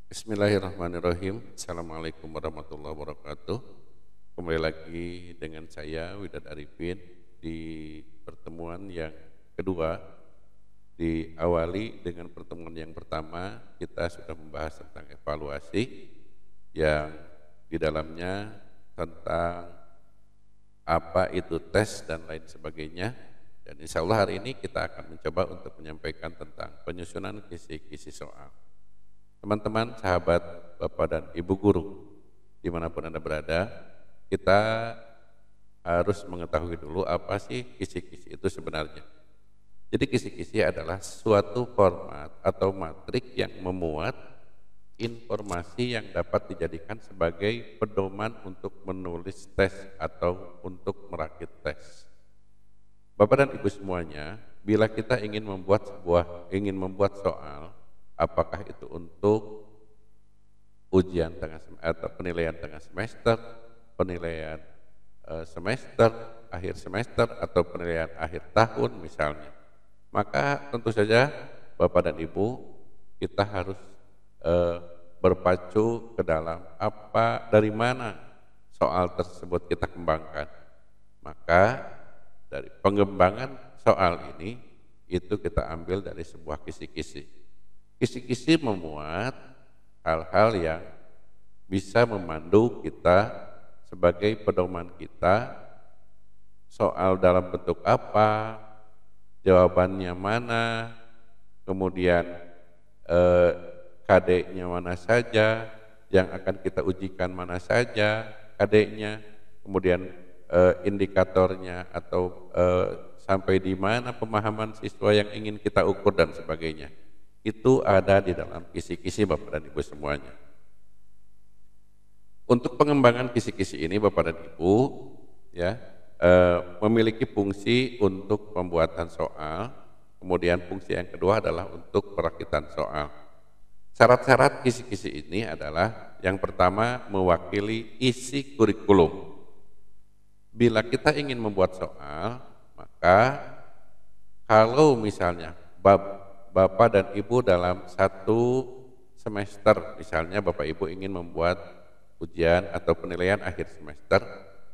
Bismillahirrahmanirrahim. Assalamualaikum warahmatullahi wabarakatuh. Kembali lagi dengan saya Widad Arifin di pertemuan yang kedua. Diawali dengan pertemuan yang pertama, kita sudah membahas tentang evaluasi yang di dalamnya tentang apa itu tes dan lain sebagainya. Dan insya Allah hari ini kita akan mencoba untuk menyampaikan tentang penyusunan kisi-kisi soal. Teman-teman, sahabat, Bapak dan Ibu guru, dimanapun Anda berada, kita harus mengetahui dulu apa sih kisi-kisi itu sebenarnya. Jadi kisi-kisi adalah suatu format atau matrik yang memuat informasi yang dapat dijadikan sebagai pedoman untuk menulis tes atau untuk merakit tes. Bapak dan Ibu semuanya, bila kita ingin membuat soal, apakah itu untuk ujian atau penilaian tengah semester, penilaian semester, akhir semester, atau penilaian akhir tahun misalnya, maka tentu saja Bapak dan Ibu kita harus berpacu ke dalam dari mana soal tersebut kita kembangkan. Maka dari pengembangan soal ini itu kita ambil dari sebuah kisi-kisi. Kisi-kisi memuat hal-hal yang bisa memandu kita sebagai pedoman kita, soal dalam bentuk apa, jawabannya mana, kemudian KD-nya mana saja, yang akan kita ujikan mana saja KD-nya, kemudian indikatornya atau sampai di mana pemahaman siswa yang ingin kita ukur dan sebagainya. Itu ada di dalam kisi-kisi Bapak dan Ibu semuanya. Untuk pengembangan kisi-kisi ini Bapak dan Ibu ya memiliki fungsi untuk pembuatan soal, kemudian fungsi yang kedua adalah untuk perakitan soal. Syarat-syarat kisi-kisi ini adalah yang pertama mewakili isi kurikulum. Bila kita ingin membuat soal, maka kalau misalnya Bapak dan Ibu dalam satu semester, misalnya Bapak Ibu ingin membuat ujian atau penilaian akhir semester,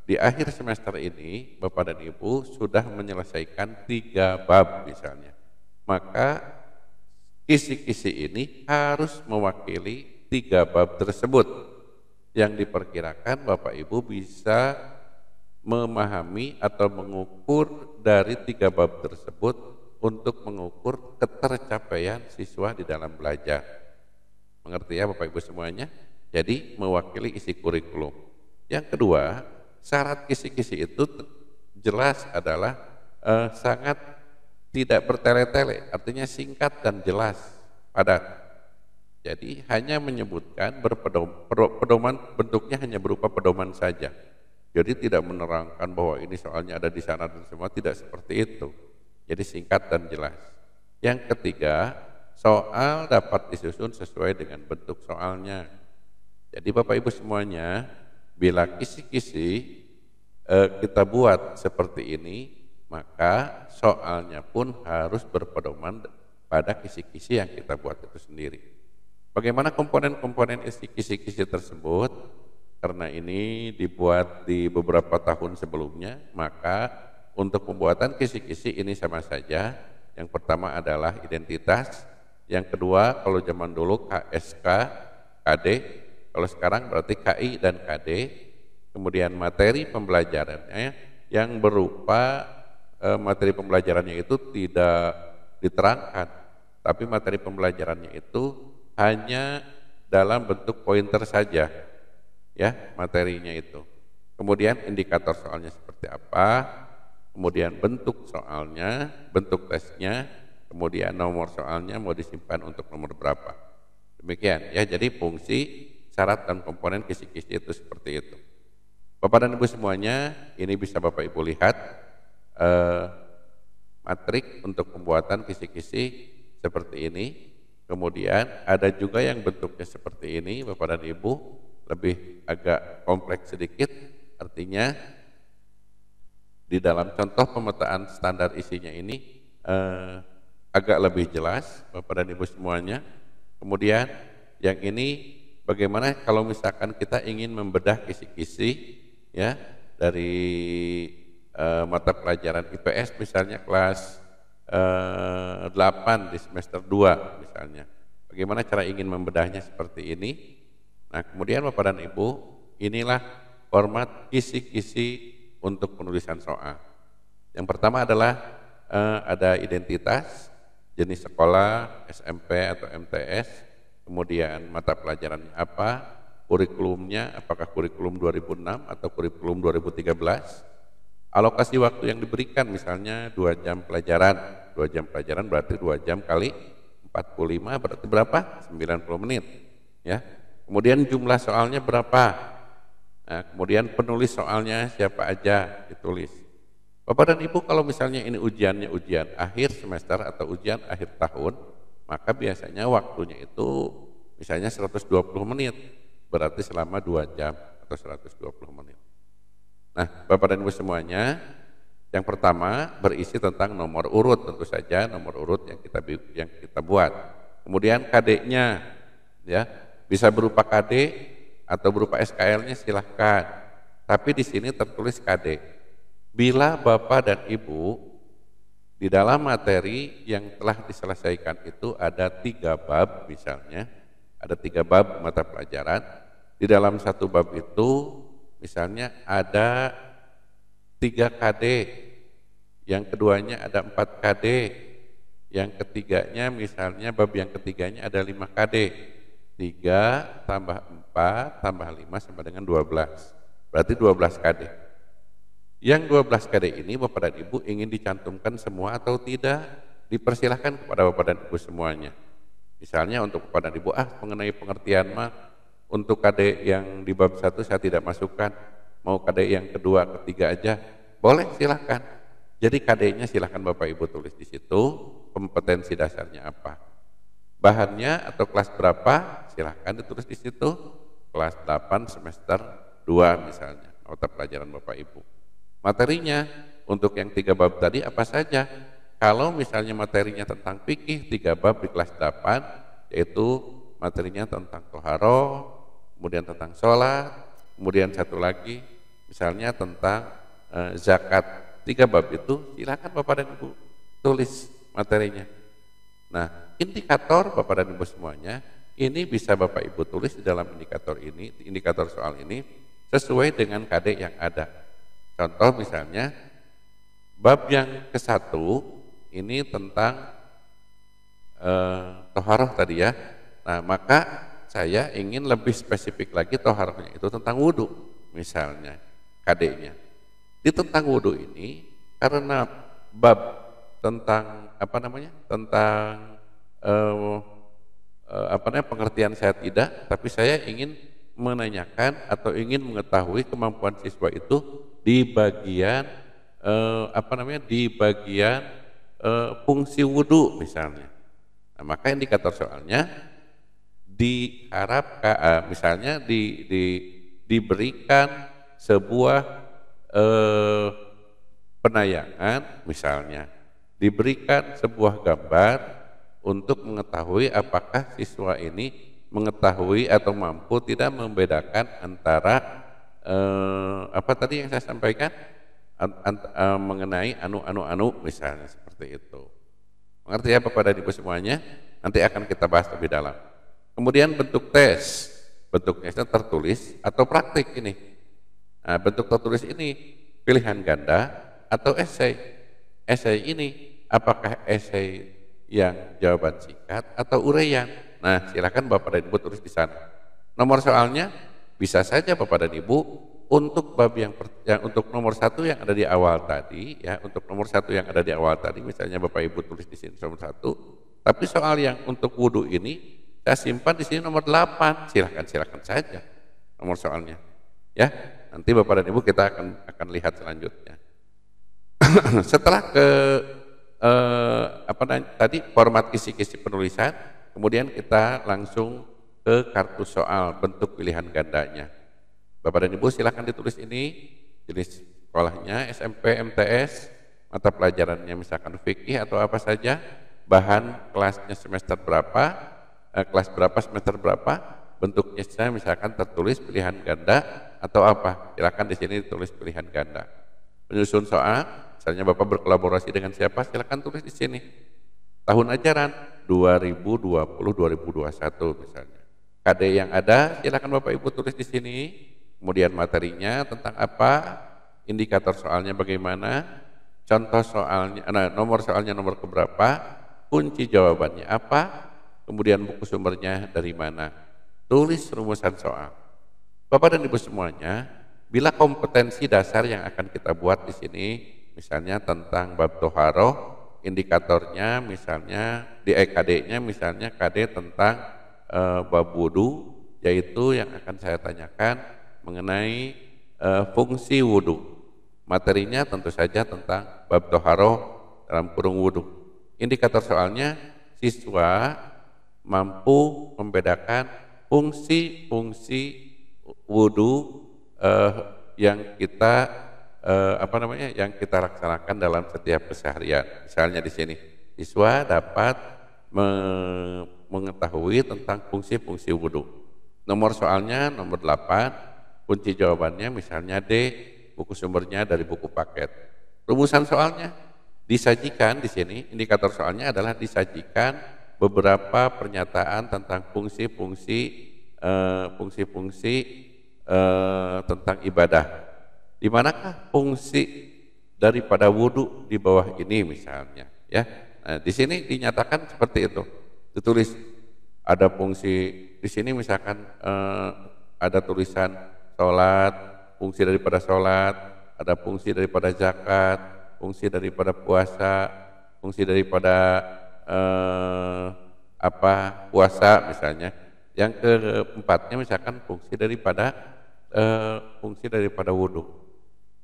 di akhir semester ini Bapak dan Ibu sudah menyelesaikan 3 bab misalnya, maka kisi-kisi ini harus mewakili 3 bab tersebut yang diperkirakan Bapak Ibu bisa memahami atau mengukur dari 3 bab tersebut untuk mengukur ketercapaian siswa di dalam belajar. Mengerti ya Bapak Ibu semuanya? Jadi mewakili isi kurikulum. Yang kedua, syarat kisi-kisi itu jelas adalah sangat tidak bertele-tele, artinya singkat dan jelas, padat. Jadi hanya menyebutkan pedoman, bentuknya hanya berupa pedoman saja. Jadi tidak menerangkan bahwa ini soalnya ada di sana dan semua, tidak seperti itu. Jadi singkat dan jelas. Yang ketiga, soal dapat disusun sesuai dengan bentuk soalnya. Jadi Bapak Ibu semuanya, bila kisi-kisi kita buat seperti ini, maka soalnya pun harus berpedoman pada kisi-kisi yang kita buat itu sendiri. Bagaimana komponen-komponen isi kisi-kisi tersebut? Karena ini dibuat di beberapa tahun sebelumnya, maka untuk pembuatan kisi-kisi ini sama saja. Yang pertama adalah identitas, yang kedua kalau zaman dulu KSK, KD, kalau sekarang berarti KI dan KD, kemudian materi pembelajarannya yang berupa materi pembelajarannya itu tidak diterangkan, tapi materi pembelajarannya itu hanya dalam bentuk pointer saja, ya materinya itu. Kemudian indikator soalnya seperti apa, kemudian bentuk soalnya, bentuk tesnya, kemudian nomor soalnya mau disimpan untuk nomor berapa. Demikian ya, jadi fungsi, syarat dan komponen kisi-kisi itu seperti itu. Bapak dan Ibu semuanya, ini bisa Bapak Ibu lihat matrik untuk pembuatan kisi-kisi seperti ini. Kemudian ada juga yang bentuknya seperti ini Bapak dan Ibu, lebih agak kompleks sedikit, artinya di dalam contoh pemetaan standar isinya ini agak lebih jelas Bapak dan Ibu semuanya. Kemudian yang ini bagaimana kalau misalkan kita ingin membedah kisi-kisi ya dari mata pelajaran IPS misalnya kelas 8 di semester 2 misalnya. Bagaimana cara ingin membedahnya seperti ini? Nah, kemudian Bapak dan Ibu, inilah format kisi-kisi untuk penulisan soal. Yang pertama adalah ada identitas, jenis sekolah, SMP atau MTS, kemudian mata pelajarannya apa, kurikulumnya, apakah kurikulum 2006 atau kurikulum 2013, alokasi waktu yang diberikan misalnya 2 jam pelajaran, 2 jam pelajaran berarti 2 jam kali 45 berarti berapa? 90 menit. Ya. Kemudian jumlah soalnya berapa? Nah, kemudian penulis soalnya siapa aja ditulis. Bapak dan Ibu kalau misalnya ini ujiannya ujian akhir semester atau ujian akhir tahun, maka biasanya waktunya itu misalnya 120 menit, berarti selama 2 jam atau 120 menit. Nah, Bapak dan Ibu semuanya, yang pertama berisi tentang nomor urut, tentu saja nomor urut yang kita buat. Kemudian KD-nya, ya bisa berupa KD atau berupa SKL-nya silahkan. Tapi di sini tertulis KD. Bila Bapak dan Ibu di dalam materi yang telah diselesaikan itu ada 3 bab misalnya, ada 3 bab mata pelajaran. Di dalam 1 bab itu misalnya ada 3 KD, yang keduanya ada 4 KD, yang ketiganya misalnya bab yang ketiganya ada 5 KD. 3 tambah 4 tambah 5 sama dengan 12, berarti 12 KD. Yang 12 KD ini Bapak dan Ibu ingin dicantumkan semua atau tidak, dipersilahkan kepada Bapak dan Ibu semuanya. Misalnya untuk Bapak dan Ibu, mengenai pengertian mah untuk KD yang di bab 1 saya tidak masukkan, mau KD yang kedua, ketiga aja, boleh silahkan. Jadi KD-nya silahkan Bapak Ibu tulis di situ, kompetensi dasarnya apa. Bahannya atau kelas berapa, silahkan ditulis di situ, kelas 8 semester 2 misalnya, mata pelajaran Bapak Ibu. Materinya untuk yang 3 bab tadi apa saja? Kalau misalnya materinya tentang fikih 3 bab di kelas 8, yaitu materinya tentang toharo, kemudian tentang sholat, kemudian satu lagi misalnya tentang zakat. 3 bab itu silakan Bapak dan Ibu tulis materinya. Nah, indikator Bapak dan Ibu semuanya ini bisa Bapak Ibu tulis di dalam indikator ini, indikator soal ini sesuai dengan KD yang ada. Contoh misalnya bab yang ke-1 ini tentang toharoh tadi ya. Nah, maka saya ingin lebih spesifik lagi toharohnya itu tentang wudhu misalnya KD-nya. Di tentang wudhu ini karena bab tentang tentang pengertian saya tidak, tapi saya ingin menanyakan atau ingin mengetahui kemampuan siswa itu di bagian fungsi wudhu misalnya. Nah, maka indikator soalnya diharapkan misalnya diberikan sebuah penayangan misalnya, diberikan sebuah gambar untuk mengetahui apakah siswa ini mengetahui atau mampu tidak membedakan antara apa tadi yang saya sampaikan mengenai anu misalnya seperti itu. Mengerti ya Bapak dan Ibu semuanya? Nanti akan kita bahas lebih dalam. Kemudian bentuk tes, bentuk tesnya tertulis atau praktik ini. Nah, bentuk tertulis ini pilihan ganda atau esai. Esai ini apakah esai yang jawaban singkat atau uraian? Nah, silakan Bapak dan Ibu tulis di sana. Nomor soalnya bisa saja Bapak dan Ibu untuk bab yang untuk nomor 1 yang ada di awal tadi ya, untuk nomor 1 yang ada di awal tadi misalnya Bapak Ibu tulis di sini nomor 1, tapi soal yang untuk wudhu ini saya simpan di sini nomor 8. Silakan saja nomor soalnya. Ya, nanti Bapak dan Ibu kita akan lihat selanjutnya. Setelah tadi format kisi-kisi penulisan, kemudian kita langsung ke kartu soal bentuk pilihan gandanya. Bapak dan Ibu silakan ditulis ini jenis sekolahnya SMP, MTS, mata pelajarannya misalkan fikih atau apa saja, bahan kelasnya semester berapa, kelas berapa, semester berapa, bentuknya misalkan tertulis pilihan ganda atau apa. Silakan di sini ditulis pilihan ganda. Penyusun soal, misalnya Bapak berkolaborasi dengan siapa, silakan tulis di sini. Tahun ajaran 2020-2021 misalnya. KD yang ada, silakan Bapak Ibu tulis di sini. Kemudian materinya tentang apa, indikator soalnya bagaimana, contoh soalnya, nomor soalnya nomor keberapa, kunci jawabannya apa, kemudian buku sumbernya dari mana. Tulis rumusan soal. Bapak dan Ibu semuanya, bila kompetensi dasar yang akan kita buat di sini, misalnya tentang bab toharoh, indikatornya misalnya di EKD-nya misalnya KD tentang bab wudu, yaitu yang akan saya tanyakan mengenai fungsi wudu. Materinya tentu saja tentang bab toharoh dalam kurung wudu. Indikator soalnya siswa mampu membedakan fungsi-fungsi wudu yang kita yang kita laksanakan dalam setiap keseharian. Misalnya di sini siswa dapat mengetahui tentang fungsi-fungsi wudu. Nomor soalnya nomor 8, kunci jawabannya misalnya D, buku sumbernya dari buku paket. Rumusan soalnya disajikan di sini, indikator soalnya adalah disajikan beberapa pernyataan tentang fungsi-fungsi tentang ibadah. Di manakah fungsi daripada wudhu di bawah ini misalnya, ya. Nah, di sini dinyatakan seperti itu. Ditulis ada fungsi di sini misalkan ada tulisan sholat, fungsi daripada sholat, ada fungsi daripada zakat, fungsi daripada puasa, fungsi daripada puasa misalnya. Yang keempatnya misalkan fungsi daripada wudhu.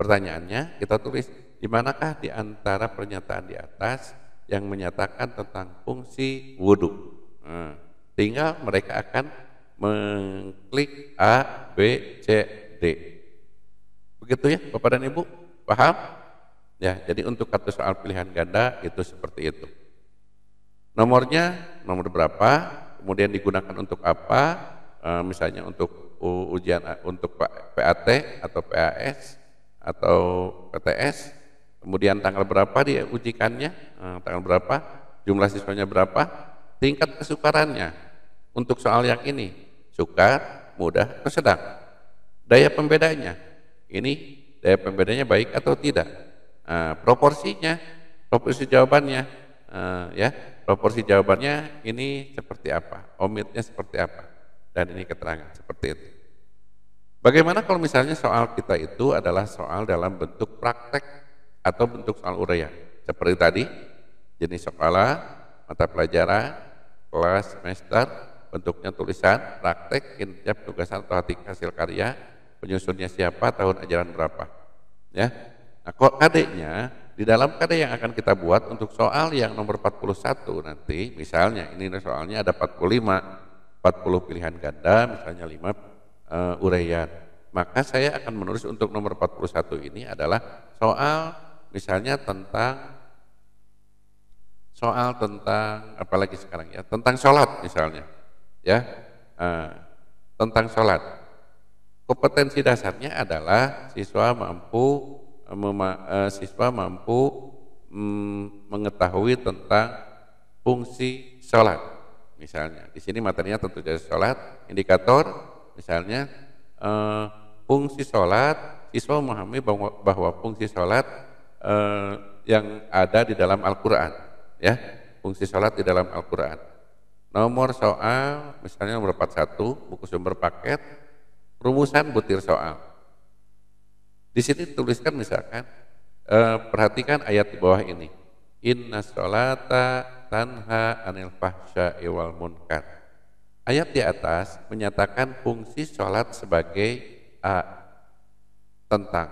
Pertanyaannya kita tulis di manakah di antara pernyataan di atas yang menyatakan tentang fungsi wudhu. Nah, tinggal mereka akan mengklik A, B, C, D. Begitu ya Bapak dan Ibu, paham? Ya, jadi untuk kartu soal pilihan ganda itu seperti itu. Nomornya nomor berapa, kemudian digunakan untuk apa, misalnya untuk ujian untuk PAT atau PAS atau PTS, kemudian tanggal berapa diujikannya, tanggal berapa, jumlah siswanya berapa, tingkat kesukarannya. Untuk soal yang ini, sukar, mudah, atau sedang. Daya pembedanya, ini daya pembedanya baik atau tidak. Proporsinya, proporsi jawabannya, proporsi jawabannya ini seperti apa, omitnya seperti apa, dan ini keterangan seperti itu. Bagaimana kalau misalnya soal kita itu adalah soal dalam bentuk praktek atau bentuk soal uraian, seperti tadi, jenis sekolah, mata pelajaran, kelas, semester, bentuknya tulisan, praktek, kinerja, tugasan atau hasil karya, penyusunnya siapa, tahun ajaran berapa, ya. Nah, kok KD-nya, di dalam KD yang akan kita buat untuk soal yang nomor 41 nanti, misalnya ini soalnya ada 45, 40 pilihan ganda, misalnya 5 uraian. Maka saya akan menulis untuk nomor 41 ini adalah soal misalnya tentang apalagi sekarang ya, tentang sholat misalnya, ya, tentang sholat. Kompetensi dasarnya adalah siswa mampu mengetahui tentang fungsi sholat. Misalnya di sini materinya tentu saja sholat, indikator misalnya fungsi sholat, siswa memahami bahwa fungsi sholat yang ada di dalam Al-Quran, ya, fungsi sholat di dalam Al-Quran. Nomor soal misalnya nomor 41, buku sumber paket, rumusan butir soal. Di sini tuliskan misalkan, perhatikan ayat di bawah ini. Inna sholata tanha anil fahsya'i wal munkar. Ayat di atas menyatakan fungsi sholat sebagai A tentang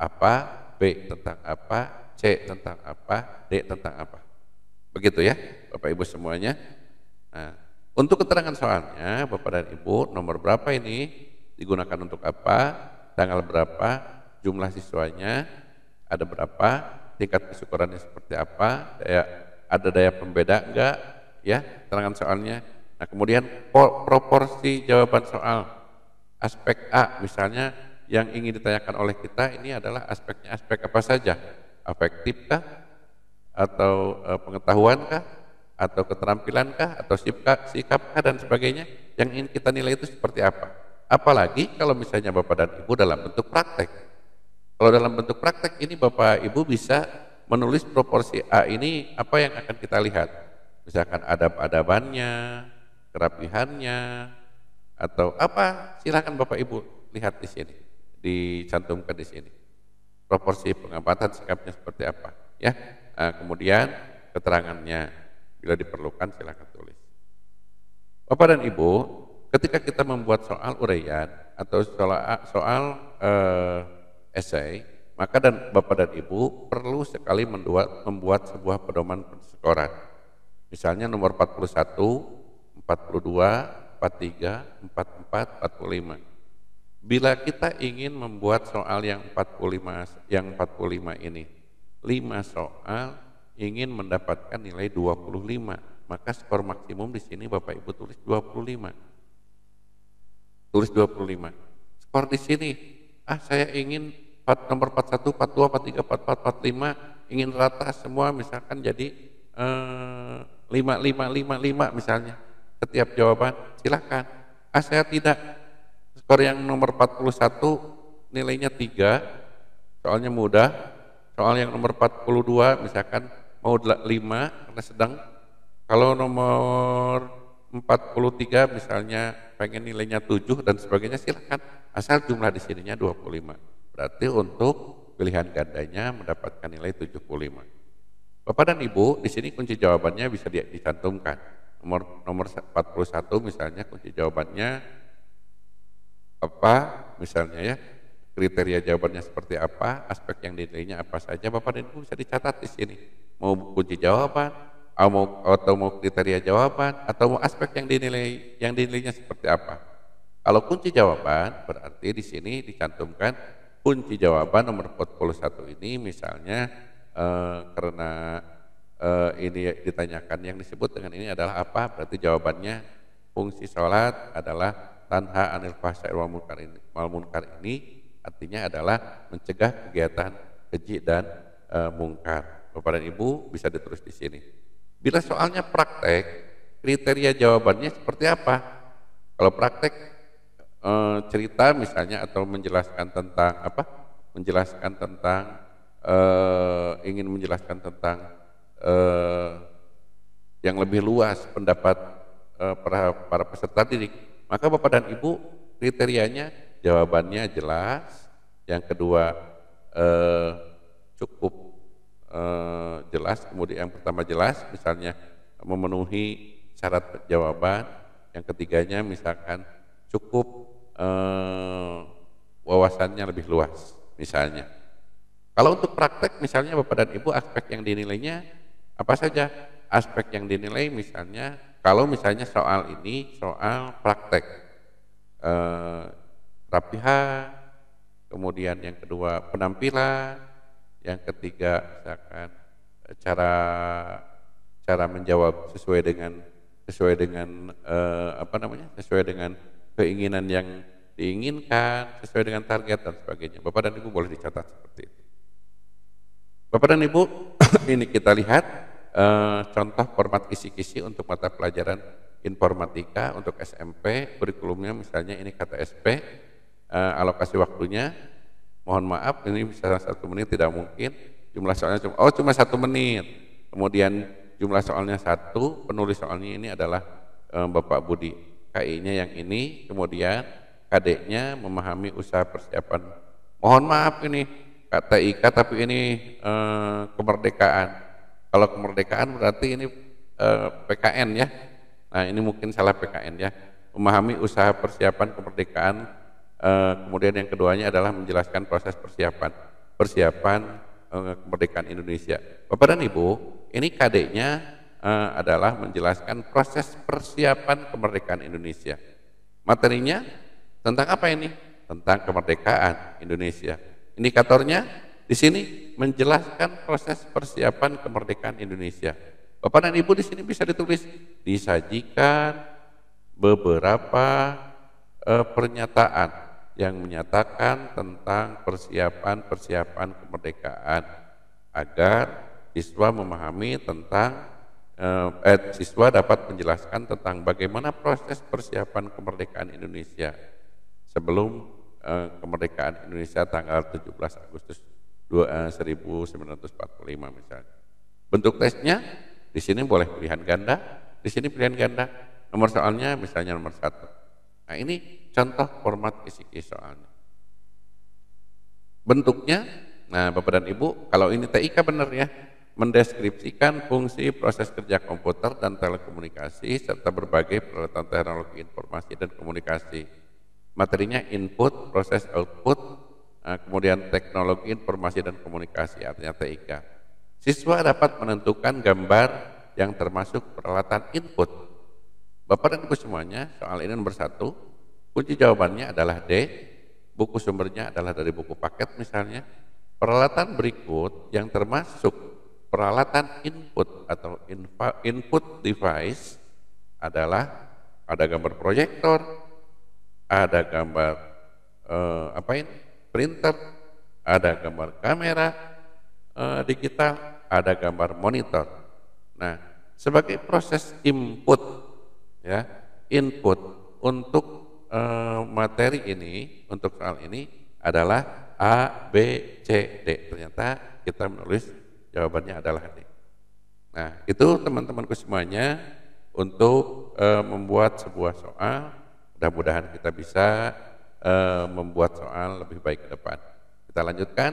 apa, B tentang apa, C tentang apa, D tentang apa. Begitu ya Bapak Ibu semuanya. Nah, untuk keterangan soalnya Bapak dan Ibu, nomor berapa ini digunakan untuk apa, tanggal berapa, jumlah siswanya ada berapa, tingkat kesyukurannya seperti apa, ada daya pembeda enggak, ya, keterangan soalnya. Nah, kemudian proporsi jawaban soal aspek A misalnya yang ingin ditanyakan oleh kita ini adalah aspeknya aspek apa saja? Afektif kah? Atau pengetahuan kah? Atau keterampilan kah? Atau sikap kah dan sebagainya? Yang ingin kita nilai itu seperti apa? Apalagi kalau misalnya Bapak dan Ibu dalam bentuk praktek. Kalau dalam bentuk praktek ini Bapak Ibu bisa menulis proporsi A ini apa yang akan kita lihat. Misalkan adab-adabannya, kerapihannya, atau apa, silakan Bapak Ibu lihat di sini, dicantumkan di sini. Proporsi pengamatan sikapnya seperti apa, ya. Nah, kemudian keterangannya bila diperlukan silakan tulis. Bapak dan Ibu, ketika kita membuat soal uraian atau soal esai, maka Bapak dan Ibu perlu sekali membuat sebuah pedoman persekoran. Misalnya nomor 41, 42, 43, 44, 45. Bila kita ingin membuat soal yang 45 ini, 5 soal ingin mendapatkan nilai 25, maka skor maksimum di sini Bapak Ibu tulis 25. Tulis 25. Skor di sini, saya ingin nomor 41, 42, 43, 44, 45 ingin rata semua misalkan jadi 5, 5, 5, 5 misalnya. Setiap jawaban silakan. Saya tidak. Skor yang nomor 41 nilainya 3, soalnya mudah. Soal yang nomor 42 misalkan mau 5 karena sedang. Kalau nomor 43 misalnya pengen nilainya 7 dan sebagainya silakan. Asal jumlah di sininya 25. Berarti untuk pilihan gandanya mendapatkan nilai 75. Bapak dan Ibu, di sini kunci jawabannya bisa dicantumkan. Nomor 41 misalnya kunci jawabannya apa misalnya ya, kriteria jawabannya seperti apa, aspek yang dinilainya apa saja, Bapak dan Ibu bisa dicatat di sini. Mau kunci jawaban, atau mau kriteria jawaban, atau mau aspek yang dinilainya seperti apa. Kalau kunci jawaban berarti di sini dicantumkan kunci jawaban nomor 41 ini misalnya karena ini ditanyakan yang disebut dengan ini adalah apa, berarti jawabannya fungsi sholat adalah tanha anil fahsya'i wal munkar ini artinya adalah mencegah kegiatan keji dan mungkar. Bapak dan Ibu bisa ditulis di sini. Bila soalnya praktek, kriteria jawabannya seperti apa? Kalau praktek cerita misalnya atau menjelaskan tentang apa? Menjelaskan tentang ingin menjelaskan tentang yang lebih luas pendapat para peserta didik, maka Bapak dan Ibu kriterianya jawabannya jelas, yang kedua cukup jelas, kemudian yang pertama jelas misalnya memenuhi syarat jawaban, yang ketiganya misalkan cukup wawasannya lebih luas misalnya. Kalau untuk praktek misalnya Bapak dan Ibu aspek yang dinilainya apa saja? Aspek yang dinilai misalnya kalau misalnya soal ini soal praktek rapihan, kemudian yang kedua penampilan, yang ketiga misalkan cara menjawab sesuai dengan sesuai dengan keinginan yang diinginkan, sesuai dengan target dan sebagainya. Bapak dan Ibu boleh dicatat seperti itu. Bapak dan Ibu, ini kita lihat contoh format kisi-kisi untuk mata pelajaran informatika untuk SMP, kurikulumnya misalnya ini KTSP, alokasi waktunya, mohon maaf ini bisa 1 menit tidak mungkin, jumlah soalnya cuma 1 menit, kemudian jumlah soalnya 1, penulis soalnya ini adalah Bapak Budi, KI-nya yang ini, kemudian KD-nya memahami usaha persiapan, mohon maaf ini TIK tapi ini kemerdekaan. Kalau kemerdekaan berarti ini PKN ya. Nah ini mungkin salah PKN ya. Memahami usaha persiapan kemerdekaan. Kemudian yang keduanya adalah menjelaskan proses persiapan kemerdekaan Indonesia. Bapak dan Ibu, ini KD-nya adalah menjelaskan proses persiapan kemerdekaan Indonesia. Materinya tentang apa ini? Tentang kemerdekaan Indonesia. Indikatornya di sini menjelaskan proses persiapan kemerdekaan Indonesia. Bapak dan Ibu di sini bisa ditulis disajikan beberapa pernyataan yang menyatakan tentang persiapan kemerdekaan agar siswa memahami tentang siswa dapat menjelaskan tentang bagaimana proses persiapan kemerdekaan Indonesia sebelum kemerdekaan Indonesia tanggal 17 Agustus 1945 misalnya. Bentuk tesnya di sini boleh pilihan ganda, di sini pilihan ganda. Nomor soalnya misalnya nomor 1. Nah ini contoh format kisi-kisi soalnya. Bentuknya, nah Bapak dan Ibu, kalau ini TIK benar ya, mendeskripsikan fungsi proses kerja komputer dan telekomunikasi serta berbagai peralatan teknologi informasi dan komunikasi. Materinya input, proses output, kemudian teknologi informasi dan komunikasi, artinya TIK. Siswa dapat menentukan gambar yang termasuk peralatan input. Bapak dan Ibu semuanya, soal ini nomor 1, kunci jawabannya adalah D, buku sumbernya adalah dari buku paket misalnya. Peralatan berikut yang termasuk peralatan input atau input device adalah ada gambar proyektor, ada gambar printer, ada gambar kamera digital, ada gambar monitor. Nah, sebagai proses input ya, input untuk materi ini, untuk soal ini adalah A, B, C, D. Ternyata kita menulis jawabannya adalah D. Nah, itu teman-temanku semuanya untuk membuat sebuah soal. Mudah-mudahan kita bisa membuat soal lebih baik ke depan. Kita lanjutkan.